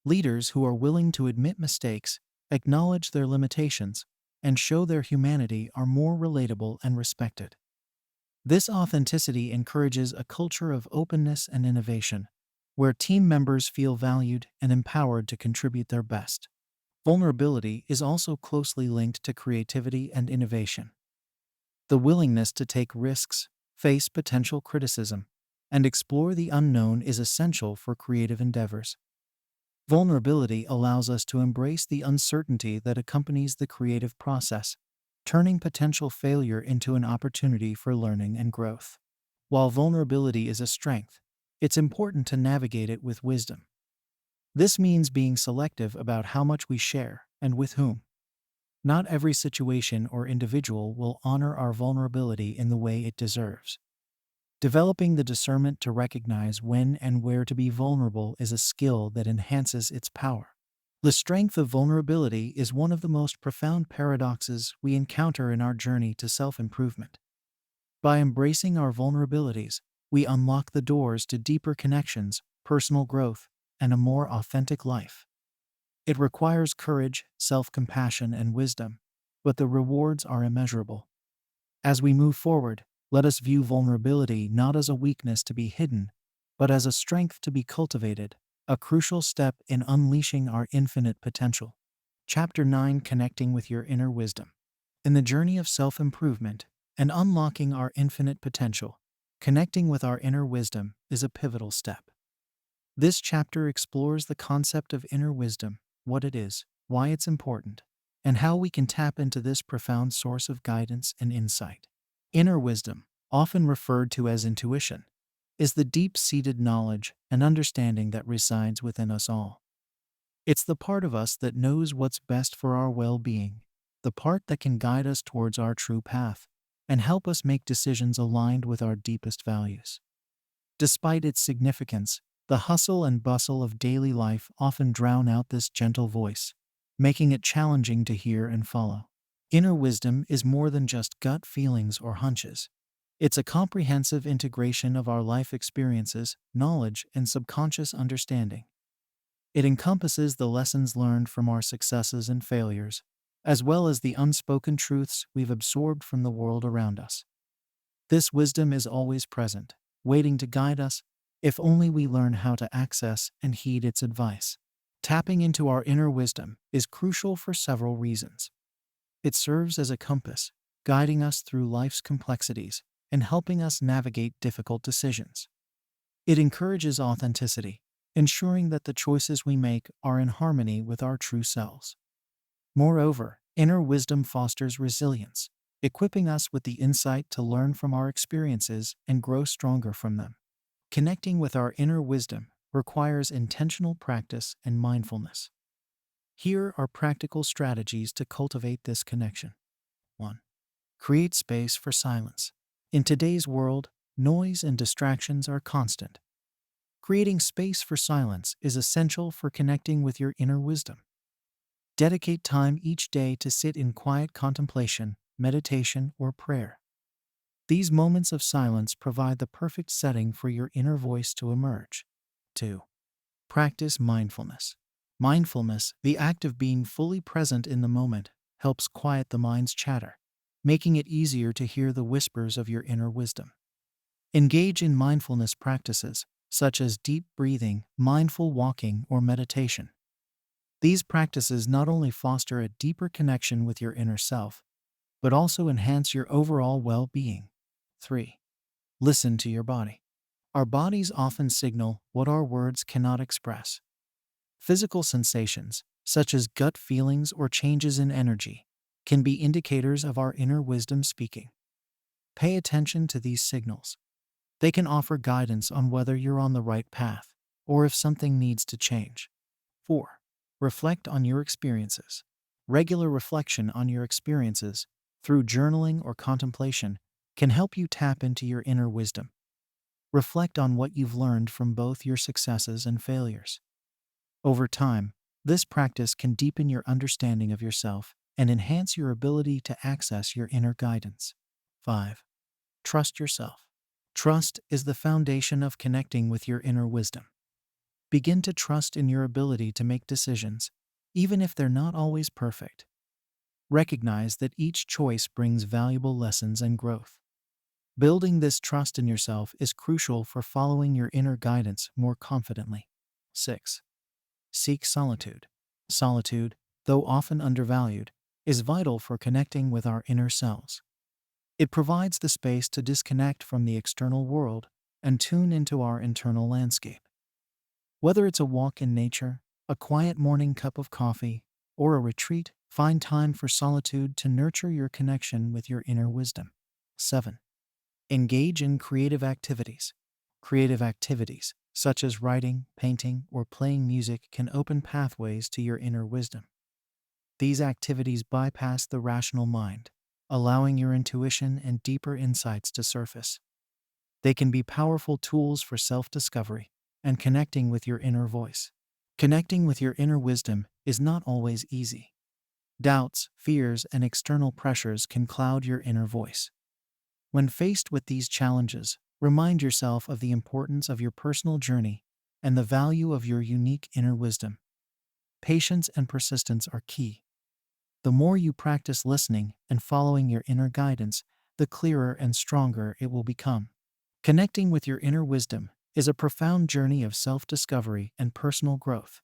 Leaders who are willing to admit mistakes, acknowledge their limitations, and show their humanity are more relatable and respected. This authenticity encourages a culture of openness and innovation, where team members feel valued and empowered to contribute their best. Vulnerability is also closely linked to creativity and innovation. The willingness to take risks, face potential criticism, and explore the unknown is essential for creative endeavors. Vulnerability allows us to embrace the uncertainty that accompanies the creative process, turning potential failure into an opportunity for learning and growth. While vulnerability is a strength, it's important to navigate it with wisdom. This means being selective about how much we share and with whom. Not every situation or individual will honor our vulnerability in the way it deserves. Developing the discernment to recognize when and where to be vulnerable is a skill that enhances its power. The strength of vulnerability is one of the most profound paradoxes we encounter in our journey to self-improvement. By embracing our vulnerabilities, we unlock the doors to deeper connections, personal growth, and a more authentic life. It requires courage, self-compassion, and wisdom, but the rewards are immeasurable. As we move forward, let us view vulnerability not as a weakness to be hidden, but as a strength to be cultivated, a crucial step in unleashing our infinite potential. Chapter 9: Connecting with Your Inner Wisdom. In the journey of self-improvement and unlocking our infinite potential, connecting with our inner wisdom is a pivotal step. This chapter explores the concept of inner wisdom, what it is, why it's important, and how we can tap into this profound source of guidance and insight. Inner wisdom, often referred to as intuition, is the deep-seated knowledge and understanding that resides within us all. It's the part of us that knows what's best for our well-being, the part that can guide us towards our true path, and help us make decisions aligned with our deepest values. Despite its significance, the hustle and bustle of daily life often drown out this gentle voice, making it challenging to hear and follow. Inner wisdom is more than just gut feelings or hunches. It's a comprehensive integration of our life experiences, knowledge, and subconscious understanding. It encompasses the lessons learned from our successes and failures, as well as the unspoken truths we've absorbed from the world around us. This wisdom is always present, waiting to guide us, if only we learn how to access and heed its advice. Tapping into our inner wisdom is crucial for several reasons. It serves as a compass, guiding us through life's complexities and helping us navigate difficult decisions. It encourages authenticity, ensuring that the choices we make are in harmony with our true selves. Moreover, inner wisdom fosters resilience, equipping us with the insight to learn from our experiences and grow stronger from them. Connecting with our inner wisdom requires intentional practice and mindfulness. Here are practical strategies to cultivate this connection. 1. Create space for silence. In today's world, noise and distractions are constant. Creating space for silence is essential for connecting with your inner wisdom. Dedicate time each day to sit in quiet contemplation, meditation, or prayer. These moments of silence provide the perfect setting for your inner voice to emerge. 2. Practice mindfulness. Mindfulness, the act of being fully present in the moment, helps quiet the mind's chatter, making it easier to hear the whispers of your inner wisdom. Engage in mindfulness practices, such as deep breathing, mindful walking, or meditation. These practices not only foster a deeper connection with your inner self, but also enhance your overall well-being. 3. Listen to your body. Our bodies often signal what our words cannot express. Physical sensations, such as gut feelings or changes in energy, can be indicators of our inner wisdom speaking. Pay attention to these signals. They can offer guidance on whether you're on the right path or if something needs to change. 4. Reflect on your experiences. Regular reflection on your experiences, through journaling or contemplation, can help you tap into your inner wisdom. Reflect on what you've learned from both your successes and failures. Over time, this practice can deepen your understanding of yourself and enhance your ability to access your inner guidance. 5. Trust yourself. Trust is the foundation of connecting with your inner wisdom. Begin to trust in your ability to make decisions, even if they're not always perfect. Recognize that each choice brings valuable lessons and growth. Building this trust in yourself is crucial for following your inner guidance more confidently. 6. Seek solitude. Solitude, though often undervalued, is vital for connecting with our inner selves. It provides the space to disconnect from the external world and tune into our internal landscape. Whether it's a walk in nature, a quiet morning cup of coffee, or a retreat, find time for solitude to nurture your connection with your inner wisdom. 7. Engage in creative activities. Creative activities, such as writing, painting, or playing music, can open pathways to your inner wisdom. These activities bypass the rational mind, allowing your intuition and deeper insights to surface. They can be powerful tools for self-discovery and connecting with your inner voice. Connecting with your inner wisdom is not always easy. Doubts, fears, and external pressures can cloud your inner voice. When faced with these challenges, remind yourself of the importance of your personal journey and the value of your unique inner wisdom. Patience and persistence are key. The more you practice listening and following your inner guidance, the clearer and stronger it will become. Connecting with your inner wisdom is a profound journey of self-discovery and personal growth.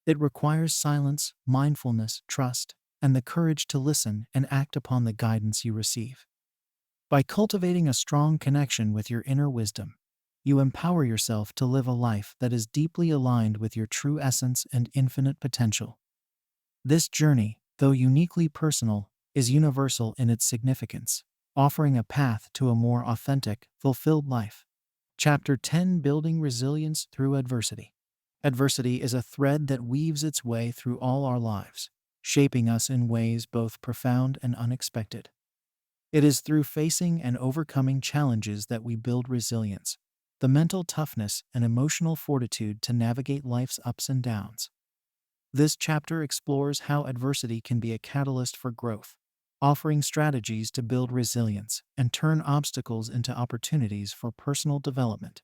It requires silence, mindfulness, trust, and the courage to listen and act upon the guidance you receive. By cultivating a strong connection with your inner wisdom, you empower yourself to live a life that is deeply aligned with your true essence and infinite potential. This journey, though uniquely personal, is universal in its significance, offering a path to a more authentic, fulfilled life. Chapter 10: Building Resilience Through Adversity. Adversity is a thread that weaves its way through all our lives, shaping us in ways both profound and unexpected. It is through facing and overcoming challenges that we build resilience, the mental toughness and emotional fortitude to navigate life's ups and downs. This chapter explores how adversity can be a catalyst for growth, offering strategies to build resilience and turn obstacles into opportunities for personal development.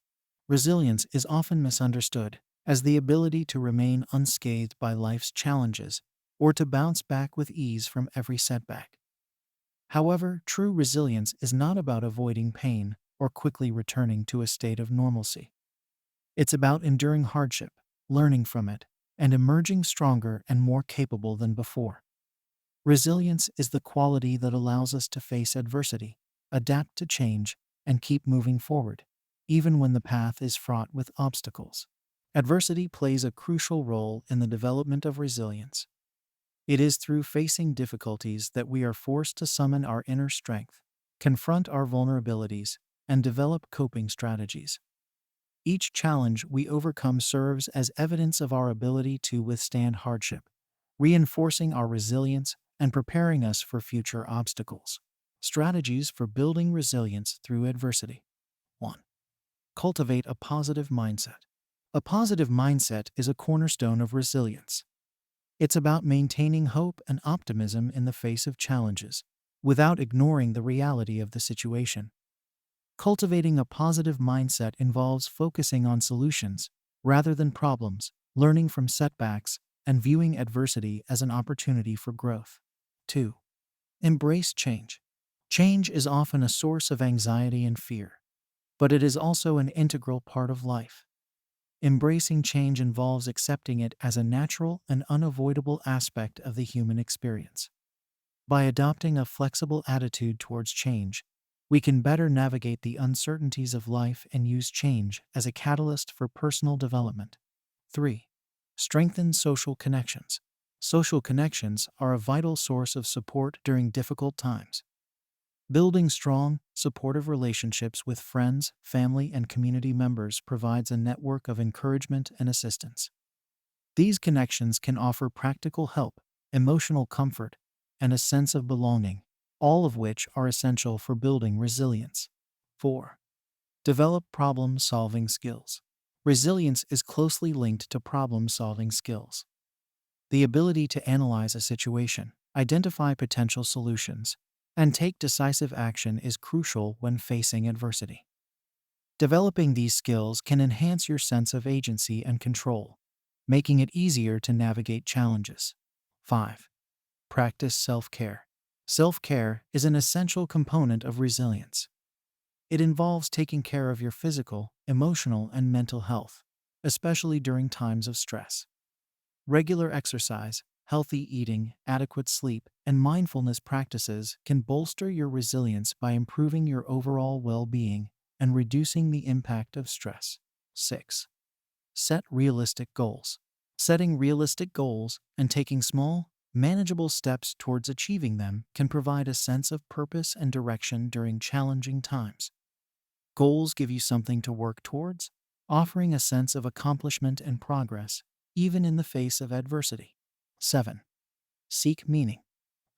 Resilience is often misunderstood as the ability to remain unscathed by life's challenges or to bounce back with ease from every setback. However, true resilience is not about avoiding pain or quickly returning to a state of normalcy. It's about enduring hardship, learning from it, and emerging stronger and more capable than before. Resilience is the quality that allows us to face adversity, adapt to change, and keep moving forward, even when the path is fraught with obstacles. Adversity plays a crucial role in the development of resilience. It is through facing difficulties that we are forced to summon our inner strength, confront our vulnerabilities, and develop coping strategies. Each challenge we overcome serves as evidence of our ability to withstand hardship, reinforcing our resilience and preparing us for future obstacles. Strategies for building resilience through adversity. 1. Cultivate a positive mindset. A positive mindset is a cornerstone of resilience. It's about maintaining hope and optimism in the face of challenges, without ignoring the reality of the situation. Cultivating a positive mindset involves focusing on solutions rather than problems, learning from setbacks, and viewing adversity as an opportunity for growth. 2. Embrace change. Change is often a source of anxiety and fear, but it is also an integral part of life. Embracing change involves accepting it as a natural and unavoidable aspect of the human experience. By adopting a flexible attitude towards change, we can better navigate the uncertainties of life and use change as a catalyst for personal development. 3. Strengthen social connections. Social connections are a vital source of support during difficult times. Building strong, supportive relationships with friends, family, and community members provides a network of encouragement and assistance. These connections can offer practical help, emotional comfort, and a sense of belonging, all of which are essential for building resilience. 4. Develop problem-solving skills. Resilience is closely linked to problem-solving skills. The ability to analyze a situation, identify potential solutions, and take decisive action is crucial when facing adversity. Developing these skills can enhance your sense of agency and control, making it easier to navigate challenges. 5. Practice self-care. Self-care is an essential component of resilience. It involves taking care of your physical, emotional, and mental health, especially during times of stress. Regular exercise, healthy eating, adequate sleep, and mindfulness practices can bolster your resilience by improving your overall well-being and reducing the impact of stress. 6. Set realistic goals. Setting realistic goals and taking small, manageable steps towards achieving them can provide a sense of purpose and direction during challenging times. Goals give you something to work towards, offering a sense of accomplishment and progress, even in the face of adversity. 7. Seek meaning.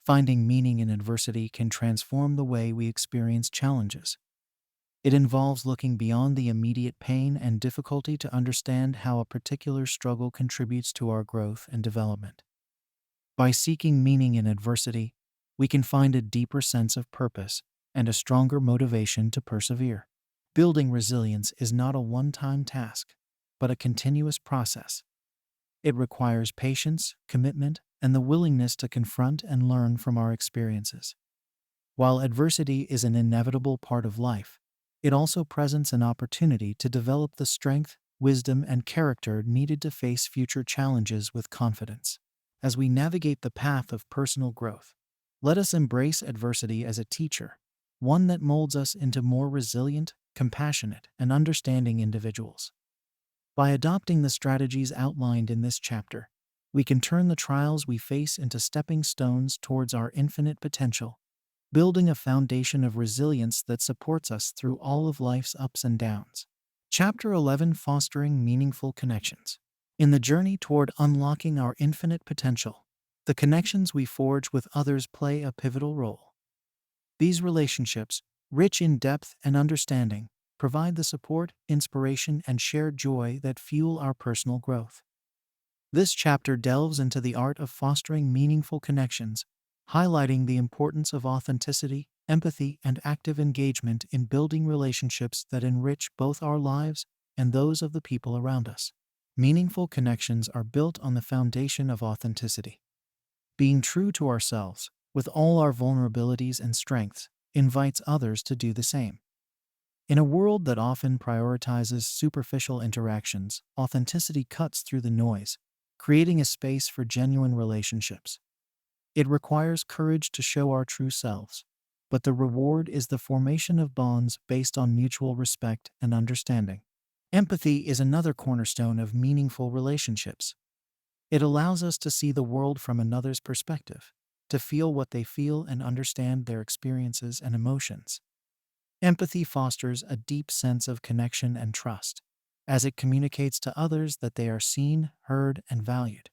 Finding meaning in adversity can transform the way we experience challenges. It involves looking beyond the immediate pain and difficulty to understand how a particular struggle contributes to our growth and development. By seeking meaning in adversity, we can find a deeper sense of purpose and a stronger motivation to persevere. Building resilience is not a one-time task, but a continuous process. It requires patience, commitment, and the willingness to confront and learn from our experiences. While adversity is an inevitable part of life, it also presents an opportunity to develop the strength, wisdom, and character needed to face future challenges with confidence. As we navigate the path of personal growth, let us embrace adversity as a teacher, one that molds us into more resilient, compassionate, and understanding individuals. By adopting the strategies outlined in this chapter, we can turn the trials we face into stepping stones towards our infinite potential, building a foundation of resilience that supports us through all of life's ups and downs. Chapter 11: Fostering Meaningful Connections. In the journey toward unlocking our infinite potential, the connections we forge with others play a pivotal role. These relationships, rich in depth and understanding, provide the support, inspiration, and shared joy that fuel our personal growth. This chapter delves into the art of fostering meaningful connections, highlighting the importance of authenticity, empathy, and active engagement in building relationships that enrich both our lives and those of the people around us. Meaningful connections are built on the foundation of authenticity. Being true to ourselves, with all our vulnerabilities and strengths, invites others to do the same. In a world that often prioritizes superficial interactions, authenticity cuts through the noise, creating a space for genuine relationships. It requires courage to show our true selves, but the reward is the formation of bonds based on mutual respect and understanding. Empathy is another cornerstone of meaningful relationships. It allows us to see the world from another's perspective, to feel what they feel and understand their experiences and emotions. Empathy fosters a deep sense of connection and trust, as it communicates to others that they are seen, heard, and valued.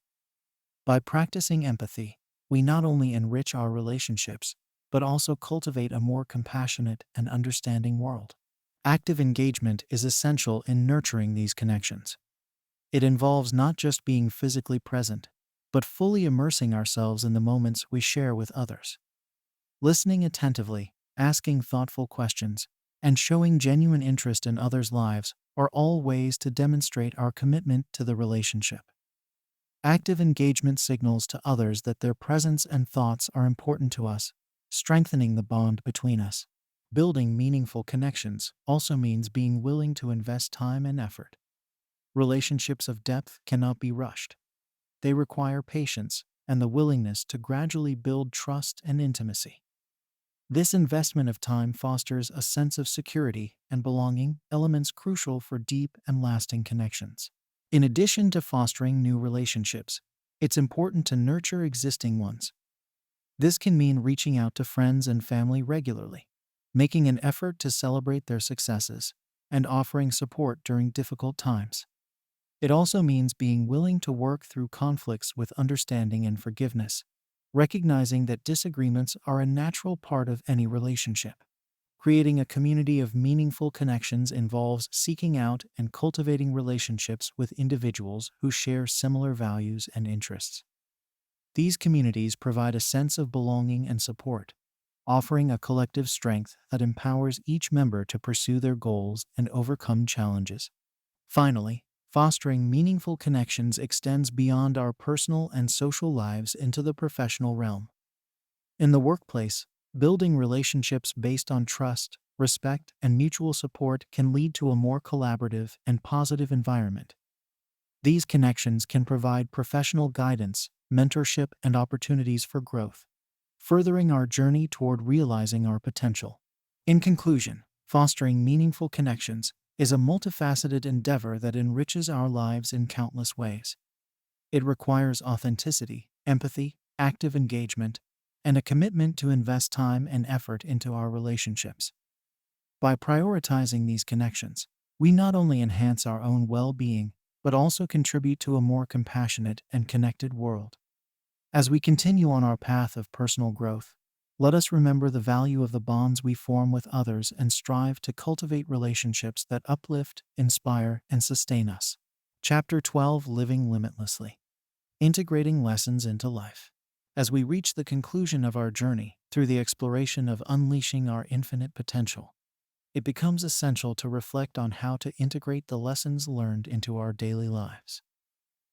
By practicing empathy, we not only enrich our relationships, but also cultivate a more compassionate and understanding world. Active engagement is essential in nurturing these connections. It involves not just being physically present, but fully immersing ourselves in the moments we share with others. Listening attentively, asking thoughtful questions, and showing genuine interest in others' lives are all ways to demonstrate our commitment to the relationship. Active engagement signals to others that their presence and thoughts are important to us, strengthening the bond between us. Building meaningful connections also means being willing to invest time and effort. Relationships of depth cannot be rushed. They require patience and the willingness to gradually build trust and intimacy. This investment of time fosters a sense of security and belonging, elements crucial for deep and lasting connections. In addition to fostering new relationships, it's important to nurture existing ones. This can mean reaching out to friends and family regularly, making an effort to celebrate their successes, and offering support during difficult times. It also means being willing to work through conflicts with understanding and forgiveness, recognizing that disagreements are a natural part of any relationship. Creating a community of meaningful connections involves seeking out and cultivating relationships with individuals who share similar values and interests. These communities provide a sense of belonging and support, offering a collective strength that empowers each member to pursue their goals and overcome challenges. Finally, fostering meaningful connections extends beyond our personal and social lives into the professional realm. In the workplace, building relationships based on trust, respect, and mutual support can lead to a more collaborative and positive environment. These connections can provide professional guidance, mentorship, and opportunities for growth, furthering our journey toward realizing our potential. In conclusion, fostering meaningful connections is a multifaceted endeavor that enriches our lives in countless ways. It requires authenticity, empathy, active engagement, and a commitment to invest time and effort into our relationships. By prioritizing these connections, we not only enhance our own well-being, but also contribute to a more compassionate and connected world. As we continue on our path of personal growth, let us remember the value of the bonds we form with others and strive to cultivate relationships that uplift, inspire, and sustain us. Chapter 12: Living Limitlessly. Integrating lessons into life. As we reach the conclusion of our journey through the exploration of unleashing our infinite potential, it becomes essential to reflect on how to integrate the lessons learned into our daily lives.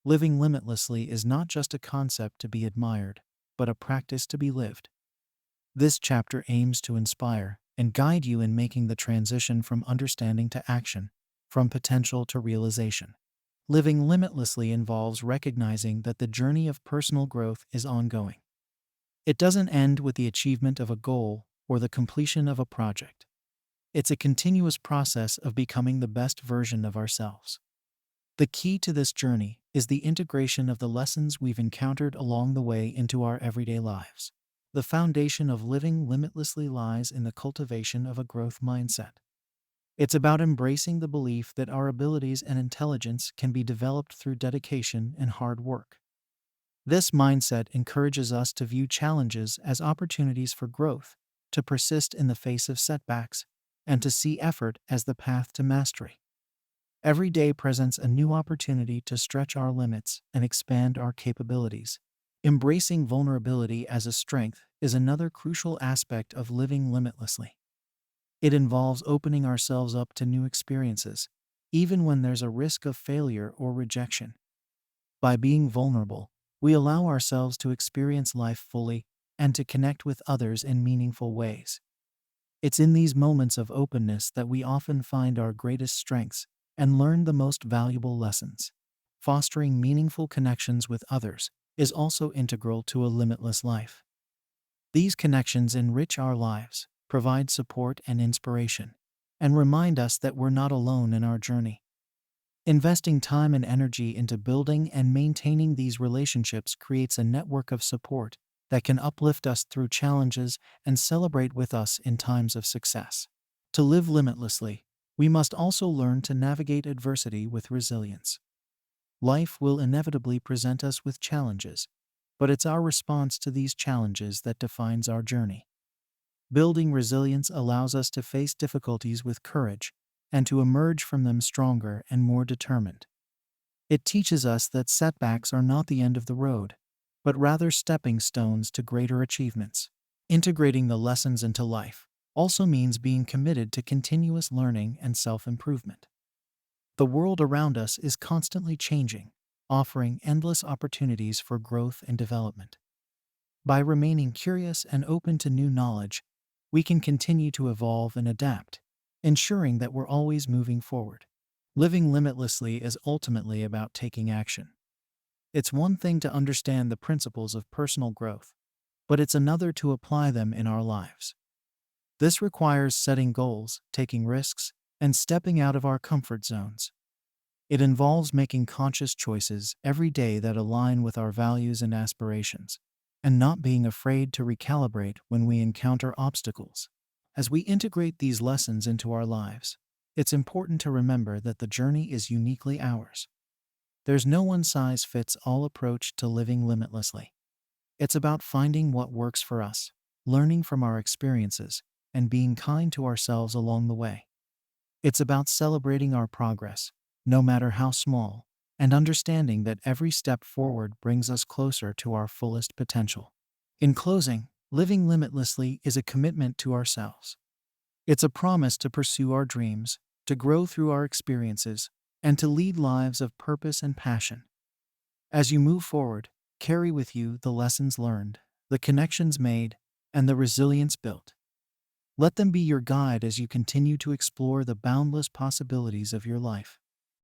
Living limitlessly is not just a concept to be admired, but a practice to be lived. This chapter aims to inspire and guide you in making the transition from understanding to action, from potential to realization. Living limitlessly involves recognizing that the journey of personal growth is ongoing. It doesn't end with the achievement of a goal or the completion of a project. It's a continuous process of becoming the best version of ourselves. The key to this journey is the integration of the lessons we've encountered along the way into our everyday lives. The foundation of living limitlessly lies in the cultivation of a growth mindset. It's about embracing the belief that our abilities and intelligence can be developed through dedication and hard work. This mindset encourages us to view challenges as opportunities for growth, to persist in the face of setbacks, and to see effort as the path to mastery. Every day presents a new opportunity to stretch our limits and expand our capabilities. Embracing vulnerability as a strength is another crucial aspect of living limitlessly. It involves opening ourselves up to new experiences, even when there's a risk of failure or rejection. By being vulnerable, we allow ourselves to experience life fully and to connect with others in meaningful ways. It's in these moments of openness that we often find our greatest strengths and learn the most valuable lessons. Fostering meaningful connections with others is also integral to a limitless life. These connections enrich our lives, provide support and inspiration, and remind us that we're not alone in our journey. Investing time and energy into building and maintaining these relationships creates a network of support that can uplift us through challenges and celebrate with us in times of success. To live limitlessly, we must also learn to navigate adversity with resilience. Life will inevitably present us with challenges, but it's our response to these challenges that defines our journey. Building resilience allows us to face difficulties with courage and to emerge from them stronger and more determined. It teaches us that setbacks are not the end of the road, but rather stepping stones to greater achievements. Integrating the lessons into life also means being committed to continuous learning and self-improvement. The world around us is constantly changing, offering endless opportunities for growth and development. By remaining curious and open to new knowledge, we can continue to evolve and adapt, ensuring that we're always moving forward. Living limitlessly is ultimately about taking action. It's one thing to understand the principles of personal growth, but it's another to apply them in our lives. This requires setting goals, taking risks, and stepping out of our comfort zones. It involves making conscious choices every day that align with our values and aspirations, and not being afraid to recalibrate when we encounter obstacles. As we integrate these lessons into our lives, it's important to remember that the journey is uniquely ours. There's no one-size-fits-all approach to living limitlessly. It's about finding what works for us, learning from our experiences, and being kind to ourselves along the way. It's about celebrating our progress, no matter how small, and understanding that every step forward brings us closer to our fullest potential. In closing, Living limitlessly is a commitment to ourselves. It's a promise to pursue our dreams, to grow through our experiences, and to lead lives of purpose and passion. As you move forward, carry with you the lessons learned, the connections made, and the resilience built. Let them be your guide as you continue to explore the boundless possibilities of your life.